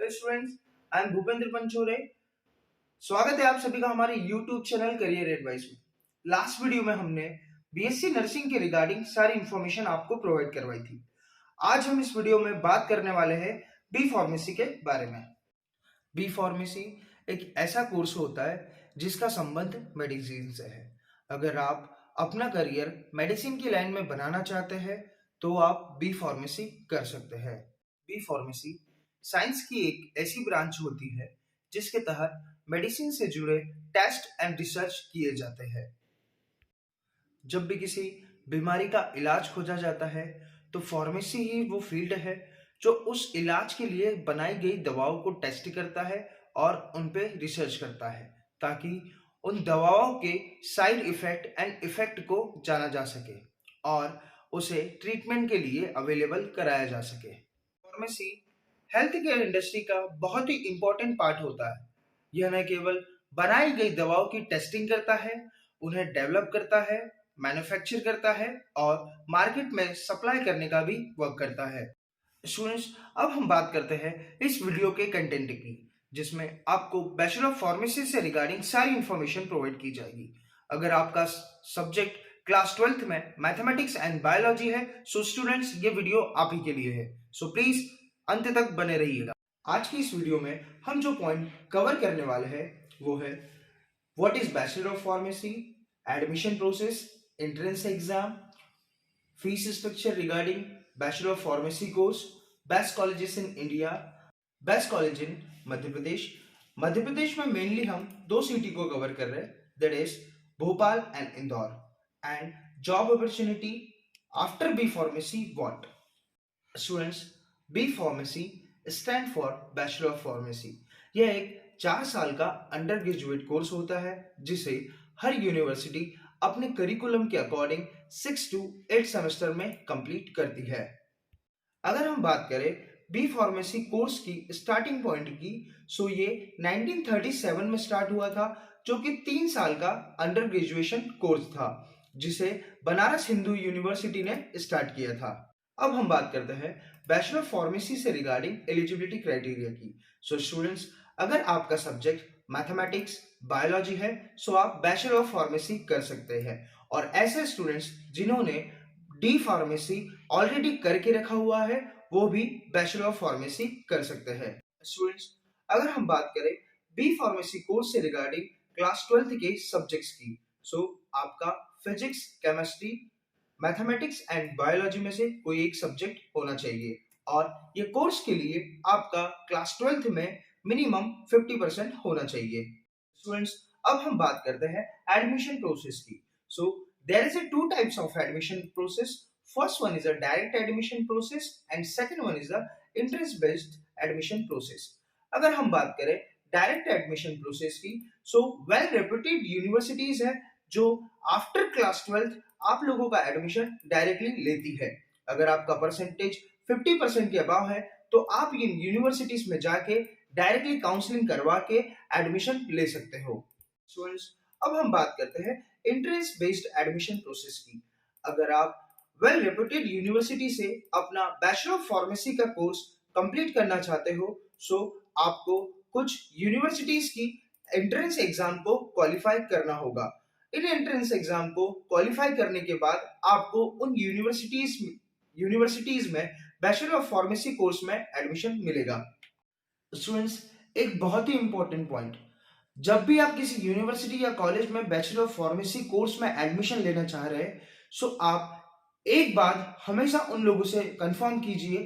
Hello students, I am Bhupendra Panchore. स्वागत है आप सभी का हमारे YouTube चैनल करियर एडवाइस में। लास्ट वीडियो में हमने बीएससी नर्सिंग के रिगार्डिंग सारी इंफॉर्मेशन आपको प्रोवाइड करवाई थी। आज हम इस वीडियो में बात करने वाले हैं बी फार्मेसी के बारे में। बी फार्मेसी एक ऐसा कोर्स होता है जिसका संबंध मेडिसिन से है। अगर आप अपना करियर मेडिसिन की लाइन में बनाना चाहते हैं तो आप बी फार्मेसी कर सकते हैं। बी फार्मेसी साइंस की एक ऐसी ब्रांच होती है जिसके तहत मेडिसिन से जुड़े टेस्ट एंड रिसर्च किए जाते हैं। जब भी किसी बीमारी का इलाज खोजा जाता है तो फार्मेसी ही वो फील्ड है जो उस इलाज के लिए बनाई गई दवाओं को टेस्ट करता है और उन पे रिसर्च करता है ताकि उन दवाओं के साइड इफेक्ट एंड इफेक्ट को जाना जा सके और उसे ट्रीटमेंट के लिए अवेलेबल कराया जा सके। फार्मेसी हेल्थ केयर इंडस्ट्री का बहुत ही इंपॉर्टेंट पार्ट होता है। यह न केवल बनाई गई दवाओं की टेस्टिंग करता है, उन्हें डेवलप करता है, मैन्युफैक्चर करता है और मार्केट में सप्लाई करने का भी वर्क करता है। स्टूडेंट्स, अब हम बात करते हैं इस वीडियो के कंटेंट की, जिसमें आपको बैचलर ऑफ फार्मेसी से रिगार्डिंग सारी इंफॉर्मेशन प्रोवाइड की जाएगी। अगर आपका सब्जेक्ट क्लास 12th में मैथमेटिक्स एंड बायोलॉजी है सो स्टूडेंट्स ये वीडियो आप ही के लिए है, सो प्लीज अंत तक बने रहिएगा। आज की इस वीडियो में हम जो पॉइंट कवर करने वाले हैं वो है what is bachelor of pharmacy, admission process, entrance exam, fees structure regarding bachelor of pharmacy course, best colleges in India, best college in Madhya Pradesh. Madhya Pradesh में मेनली हम दो सिटी को कवर कर रहे हैं, that is Bhopal and Indore. And job opportunity after B pharmacy what. Students, B pharmacy stand for bachelor of pharmacy. यह एक 4 साल का अंडर ग्रेजुएट कोर्स होता है जिसे हर यूनिवर्सिटी अपने करिकुलम के अकॉर्डिंग 6 to 8 सेमेस्टर में कंप्लीट करती है। अगर हम बात करें बी फार्मेसी कोर्स की स्टार्टिंग पॉइंट की, सो ये 1937 में स्टार्ट हुआ था, जो कि 3 साल का अंडर ग्रेजुएशन कोर्स था जिसे बनारस हिंदू यूनिवर्सिटी ने स्टार्ट किया था। अब हम बात करते हैं बैचलर ऑफ फार्मेसी से रिगार्डिंग एलिजिबिलिटी क्राइटेरिया की। सो स्टूडेंट्स, अगर आपका सब्जेक्ट मैथमेटिक्स बायोलॉजी है सो आप बैचलर ऑफ फार्मेसी कर सकते हैं, और ऐसे स्टूडेंट्स जिन्होंने डी फार्मेसी ऑलरेडी करके रखा हुआ है वो भी बैचलर ऑफ फार्मेसी कर सकते हैं। स्टूडेंट्स, अगर हम बात करें बी फार्मेसी कोर्स से रिगार्डिंग क्लास 12th के सब्जेक्ट्स की, सो आपका physics, chemistry, mathematics and biology में से कोई एक सब्जेक्ट होना चाहिए, और ये कोर्स के लिए आपका क्लास 12th में मिनिमम 50% होना चाहिए। स्टूडेंट्स, अब हम बात करते हैं एडमिशन प्रोसेस की। सो there is a two types of admission process. First one is a direct admission process and second one is the entrance based admission process. अगर हम बात करें डायरेक्ट एडमिशन प्रोसेस की, सो वेल रेप्यूटेड यूनिवर्सिटीज है जो after class 12th आप लोगों का एडमिशन डायरेक्टली लेती है। अगर आपका परसेंटेज 50% के अबाव है तो आप इन यूनिवर्सिटीज में जाके डायरेक्टली काउंसलिंग करवा के एडमिशन ले सकते हो। स्टूडेंट्स, अब हम बात करते हैं एंट्रेंस बेस्ड एडमिशन प्रोसेस की। अगर आप वेल रेप्यूटेड यूनिवर्सिटी से अपना बैचलर ऑफ फार्मेसी का कोर्स कंप्लीट करना चाहते हो सो आपको कुछ यूनिवर्सिटीज की एंट्रेंस एग्जाम को क्वालिफाई करना होगा। इन एंट्रेंस एग्जाम को क्वालिफाई करने के बाद आपको उन यूनिवर्सिटीज में बैचलर ऑफ फार्मेसी कोर्स में एडमिशन मिलेगा। स्टूडेंट्स, एक बहुत ही इंपॉर्टेंट पॉइंट, जब भी आप किसी यूनिवर्सिटी या कॉलेज में बैचलर ऑफ फार्मेसी कोर्स में एडमिशन लेना चाह रहे हैं सो आप एक बात हमेशा उन लोगों से कंफर्म कीजिए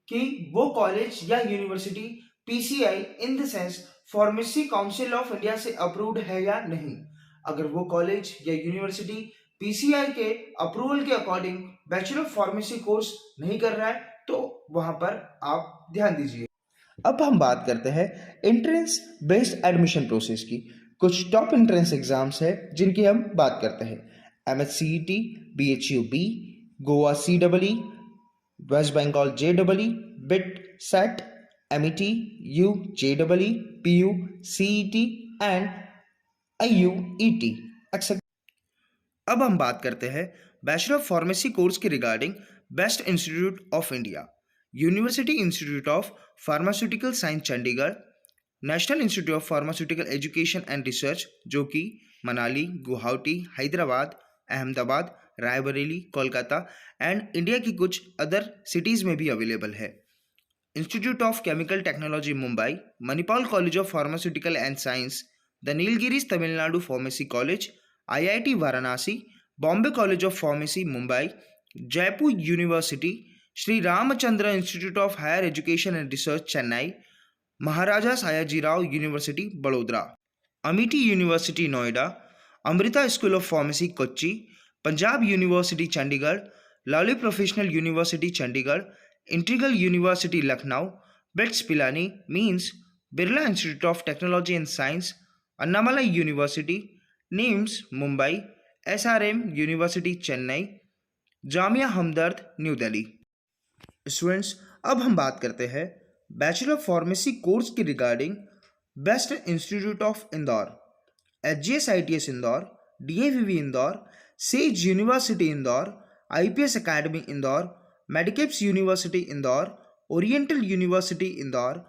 कि वो कॉलेज या university PCI in the sense pharmacy council of India से अप्रूव्ड है या नहीं। अगर वो कॉलेज या यूनिवर्सिटी पीसीआई के अप्रूवल के according bachelor of pharmacy course नहीं कर रहा है तो वहां पर आप ध्यान दीजिए। अब हम बात करते हैं एंट्रेंस बेस्ड एडमिशन प्रोसेस की। कुछ टॉप एंट्रेंस एग्जाम्स है जिनकी हम बात करते हैं। MHCET, BHUB, Goa CW, West Bengal JW, BITSAT, MET, U JW, PU, CET and IUET etcetera. अब हम बात करते हैं बैचलर ऑफ फार्मेसी कोर्स के regarding best institute of India. University institute of pharmaceutical science Chandigarh, national institute of pharmaceutical education and research जो कि Manali, Guwahati, Hyderabad, Ahmedabad, Raebareli, Kolkata and India की कुछ अदर सिटीज़ में भी अवेलेबल है। Institute of chemical technology Mumbai, Manipal college of pharmaceutical and science, the Nilgiris Tamil Nadu pharmacy college, IIT Varanasi, Bombay college of pharmacy Mumbai, Jaipur university, Shri Ramachandra institute of higher education and research Chennai, Maharaja Sayajirao university Vadodara, Amity university Noida, Amrita school of pharmacy Kochi, Punjab university Chandigarh, lovely professional university Chandigarh, integral university Lucknow, BITS Pilani means Birla institute of technology and science, Annamalai university, NIMS Mumbai, SRM university Chennai, Jamia Hamdard New Delhi. Students, अब हम बात करते हैं bachelor of pharmacy course के regarding best institute of Indore, HGS ITS Indore, DAVV Indore, Sage university Indore, IPS academy Indore, Medicaps university Indore, oriental university Indore,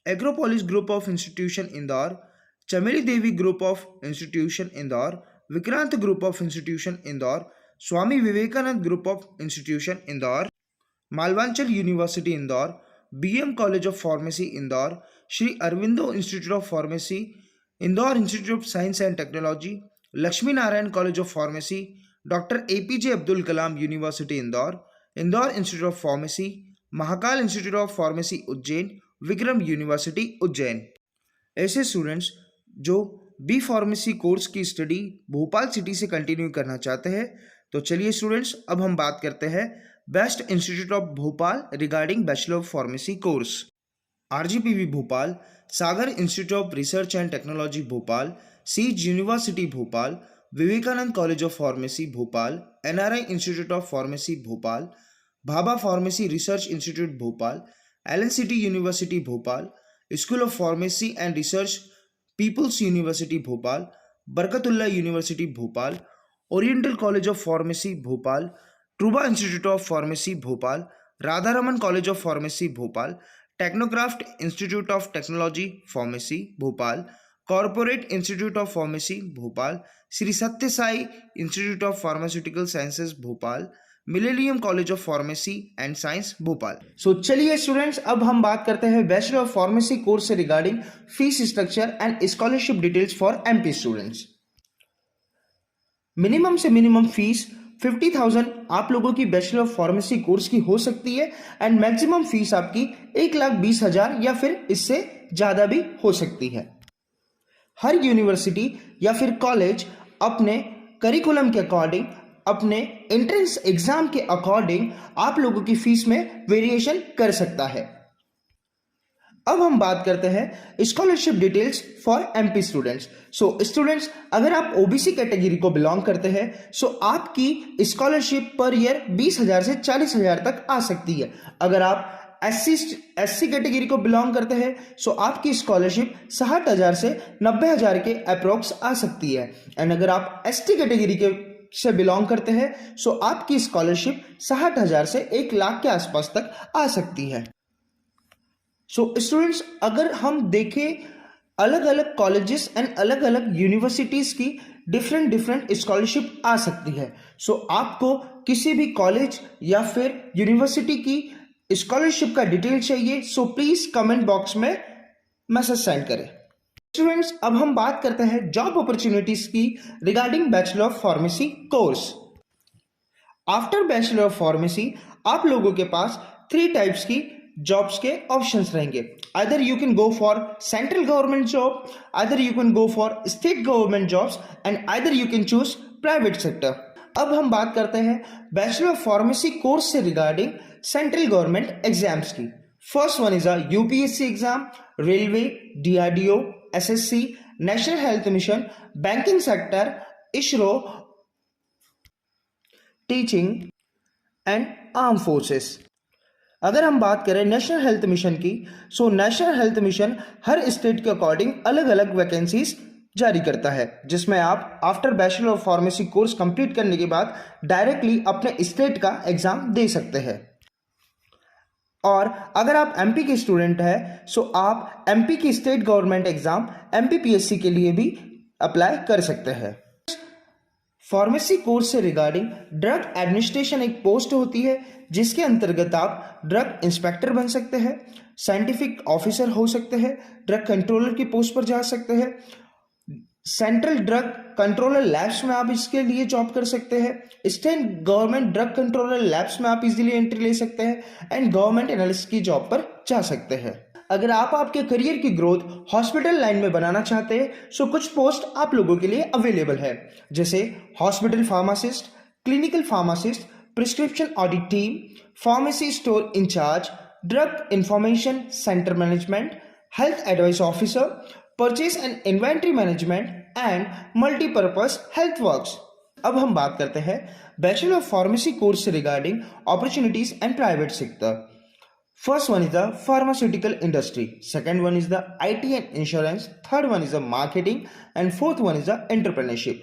Agropolis group of institution Indore, Chameli Devi group of institution Indore, Vikrant group of institution Indore, Swami Vivekananda group of institution Indore, Malwanchal university Indore, BM college of pharmacy Indore, Shri Aurobindo institute of pharmacy Indore, institute of science and technology, Lakshmi Narayan college of pharmacy, doctor APJ Abdul Kalam university Indore, Indore institute of pharmacy, Mahakal institute of pharmacy Ujjain, Vikram university Ujjain. ऐसे students जो B pharmacy course की study Bhopal city से continue करना चाहते हैं, तो चलिए students, अब हम बात करते हैं best institute of Bhopal regarding bachelor of pharmacy course. RGPV Bhopal, Sagar institute of research and technology Bhopal, sage university Bhopal, Vivekanand college of pharmacy Bhopal, NRI institute of pharmacy Bhopal, Bhabha pharmacy research institute Bhopal, LNCT university Bhopal, school of pharmacy and research people's university Bhopal, Barkatullah university Bhopal, oriental college of pharmacy Bhopal, Truba institute of pharmacy Bhopal, Radharaman college of pharmacy Bhopal, Technocraft institute of technology pharmacy Bhopal, corporate institute of pharmacy Bhopal, Shri Satya Sai institute of pharmaceutical sciences Bhopal, millennium college of pharmacy and science Bhopal. So चलिए students, अब हम बात करते हैं bachelor of pharmacy course से regarding fees structure and scholarship details for MP students. Minimum से minimum fees 50,000 आप लोगों की बैचलर ऑफ फार्मेसी कोर्स की हो सकती है एंड मैक्सिमम फीस आपकी 1,20,000 या फिर इससे ज्यादा भी हो सकती है। हर यूनिवर्सिटी या फिर कॉलेज अपने करिकुलम के अकॉर्डिंग, अपने एंट्रेंस एग्जाम के अकॉर्डिंग आप लोगों की फीस में वेरिएशन कर सकता है। अब हम बात करते हैं scholarship details for MP students. So students, अगर आप OBC कैटेगरी को बिलोंग करते हैं, सो आपकी स्कॉलरशिप पर ईयर 20,000 से 40,000 तक आ सकती है। अगर आप SC कैटेगरी को बिलोंग करते हैं, सो आपकी स्कॉलरशिप 60,000 से 90,000 के अप्रोक्स आ सकती है। एंड अगर आप ST कैटेगरी के से बिलोंग करते हैं, सो आपकी स्कॉलरशिप 60,000 से 1 लाख के आसपास तक आ सकती है। सो स्टूडेंट्स, अगर हम देखें अलग अलग कॉलेजेस एंड अलग अलग यूनिवर्सिटीज की डिफरेंट स्कॉलरशिप आ सकती है। सो आपको किसी भी कॉलेज या फिर यूनिवर्सिटी की स्कॉलरशिप का डिटेल चाहिए, सो प्लीज कमेंट बॉक्स में मैसेज सेंड करें। स्टूडेंट्स, अब हम बात करते हैं जॉब अपॉर्चुनिटीज की regarding bachelor of pharmacy course. After bachelor of pharmacy आप लोगों के पास 3 टाइप्स की जॉब्स के ऑप्शंस रहेंगे। Either you can go for central government job, either you can go for state government jobs and either you can choose private sector. अब हम बात करते हैं बैचलर ऑफ फार्मेसी कोर्स से रिगार्डिंग सेंट्रल गवर्नमेंट एग्जाम्स की। First one is a UPSC exam, railway, DRDO, SSC, national health mission, banking sector, ISRO, teaching and arm forces. अगर हम बात करें नेशनल हेल्थ मिशन की, सो नेशनल हेल्थ मिशन हर state के according अलग अलग vacancies जारी करता है, जिसमें आप after bachelor of pharmacy course complete करने के बाद डायरेक्टली अपने स्टेट का एग्जाम दे सकते हैं। और अगर आप एमपी के स्टूडेंट हैं सो आप एमपी की स्टेट गवर्नमेंट एग्जाम एमपीपीएससी के लिए भी अप्लाई कर सकते हैं। फार्मेसी कोर्स से रिगार्डिंग ड्रग एडमिनिस्ट्रेशन एक पोस्ट होती है जिसके अंतर्गत आप ड्रग इंस्पेक्टर बन सकते हैं, साइंटिफिक ऑफिसर हो सकते हैं, ड्रग कंट्रोलर की पोस्ट पर जा सकते हैं, सेंट्रल ड्रग कंट्रोलर लैब्स में आप इसके लिए जॉब कर सकते हैं, state government drug controller labs में आप इजीली एंट्री ले सकते हैं एंड गवर्नमेंट एनालिस्ट की जॉब पर जा सकते हैं। अगर आप आपके करियर की ग्रोथ हॉस्पिटल लाइन में बनाना चाहते हैं तो कुछ पोस्ट आप लोगों के लिए अवेलेबल है, जैसे hospital pharmacist, clinical pharmacist, prescription audit team, pharmacy store incharge, drug information centre management, health advice officer, purchase and inventory management and multipurpose health works. अब हम बात करते हैं bachelor of pharmacy course regarding opportunities and private sector. First one is the pharmaceutical industry, second one is the IT and insurance, third one is the marketing and fourth one is the entrepreneurship।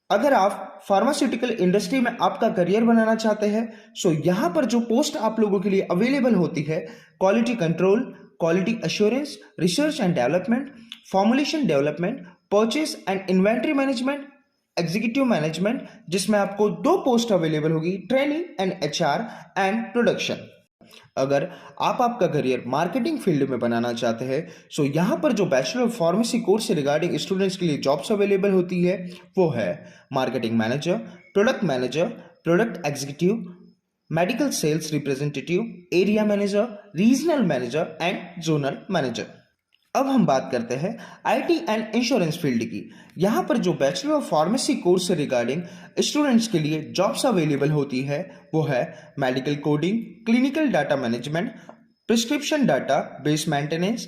अगर आप pharmaceutical industry में आपका career बनाना चाहते हैं सो यहाँ पर जो post आप लोगों के लिए अवेलेबल होती है quality control, quality assurance, research and development, formulation development, purchase and inventory management, executive management, जिसमें आपको 2 पोस्ट अवेलेबल होगी, training and HR and production. अगर आप आपका करियर मार्केटिंग फील्ड में बनाना चाहते हैं सो यहाँ पर जो बैचलर ऑफ फार्मेसी कोर्स से रिगार्डिंग स्टूडेंट्स के लिए जॉब्स अवेलेबल होती है वो है marketing manager, product manager, product executive, medical sales representative, area manager, regional manager and zonal manager. अब हम बात करते हैं आईटी एंड इंश्योरेंस फील्ड की। यहाँ पर जो बैचलर ऑफ फार्मेसी कोर्स से रिगार्डिंग स्टूडेंट्स के लिए जॉब्स अवेलेबल होती है वो है medical coding, clinical data management, prescription डाटा बेस maintenance,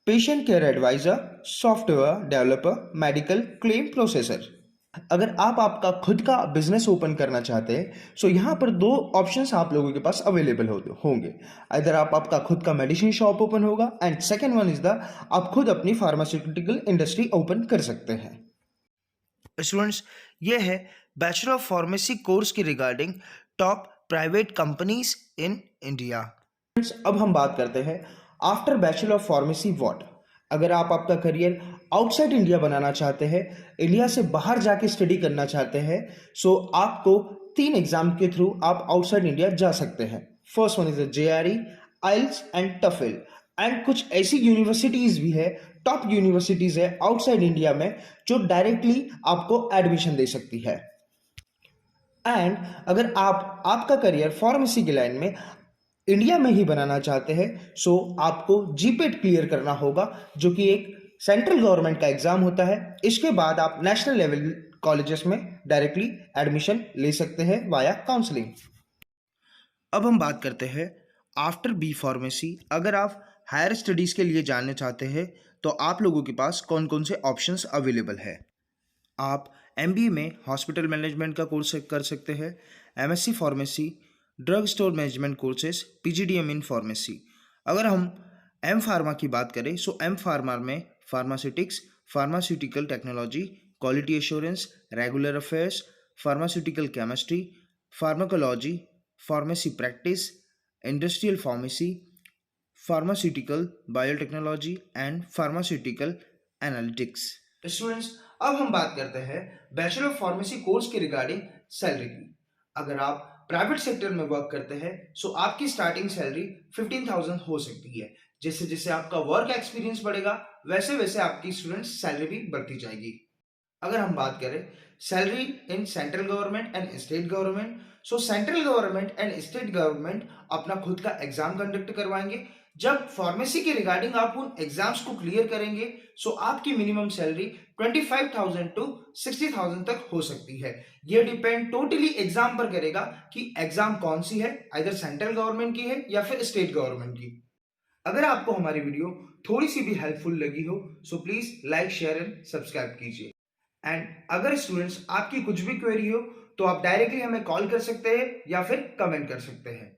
patient care advisor, software developer, medical claim processor. अगर आप आपका खुद का बिजनेस ओपन करना चाहते हैं सो यहाँ पर 2 ऑप्शंस आप लोगों के पास अवेलेबल होंगे। इधर आप आपका खुद का मेडिसिन शॉप ओपन होगा and second one is the आप खुद अपनी फार्मास्यूटिकल इंडस्ट्री ओपन कर सकते हैं। स्टूडेंट्स, ये है बैचलर ऑफ फार्मेसी कोर्स की regarding top private companies in India. अब हम बात करते हैं after bachelor of pharmacy what. अगर आप आपका करियर आउटसाइड इंडिया बनाना चाहते हैं, इंडिया से बाहर जाके स्टडी करना चाहते हैं सो आपको 3 एग्जाम के थ्रू आप आउटसाइड इंडिया जा सकते हैं। First one is JRE, IELTS and TOEFL एंड कुछ ऐसी यूनिवर्सिटीज भी है, टॉप यूनिवर्सिटीज है आउटसाइड इंडिया में जो डायरेक्टली आपको एडमिशन दे सकती है। एंड अगर आप आपका करियर फार्मेसी की लाइन में इंडिया में ही बनाना चाहते हैं सो आपको जीपेट क्लियर करना होगा जो कि एक सेंट्रल गवर्नमेंट का एग्जाम होता है। इसके बाद आप नेशनल लेवल कॉलेजेस में डायरेक्टली एडमिशन ले सकते हैं वाया काउंसलिंग। अब हम बात करते हैं आफ्टर बी फार्मेसी। अगर आप हायर स्टडीज़ के लिए जाना चाहते हैं तो आप लोगों के पास कौन कौन से ऑप्शंस अवेलेबल है। आप MBA में हॉस्पिटल मैनेजमेंट का कोर्स कर सकते हैं, MSc pharmacy, drug store management courses, PGDM in pharmacy. अगर हम M फार्मा की बात करें सो M फार्मा में pharmaceutics, pharmaceutical technology, quality assurance, regular affairs, pharmaceutical chemistry, pharmacology, pharmacy practice, industrial pharmacy, pharmaceutical biotechnology and pharmaceutical analytics. Students, अब हम बात करते हैं बैचलर ऑफ फार्मेसी कोर्स के रिगार्डिंग सैलरी की। अगर आप प्राइवेट सेक्टर में वर्क करते हैं सो आपकी स्टार्टिंग सैलरी 15,000 हो सकती है। जैसे जैसे आपका वर्क एक्सपीरियंस बढ़ेगा वैसे वैसे आपकी स्टूडेंट्स सैलरी भी बढ़ती जाएगी। अगर हम बात करें salary in central government and state government so central government and state government अपना खुद का एग्जाम कंडक्ट करवाएंगे। जब फार्मेसी के रिगार्डिंग आप उन एग्जाम्स को क्लियर करेंगे सो आपकी मिनिमम सैलरी 25,000 to 60,000 तक हो सकती है। ये डिपेंड टोटली एग्जाम पर करेगा कि एग्जाम कौन सी है, इधर सेंट्रल गवर्नमेंट की है या फिर स्टेट गवर्नमेंट की। अगर आपको हमारी वीडियो थोड़ी सी भी हेल्पफुल लगी हो so please like, share and subscribe कीजिए। एंड अगर स्टूडेंट्स आपकी कुछ भी क्वेरी हो तो आप डायरेक्टली हमें कॉल कर सकते हैं या फिर कमेंट कर सकते हैं।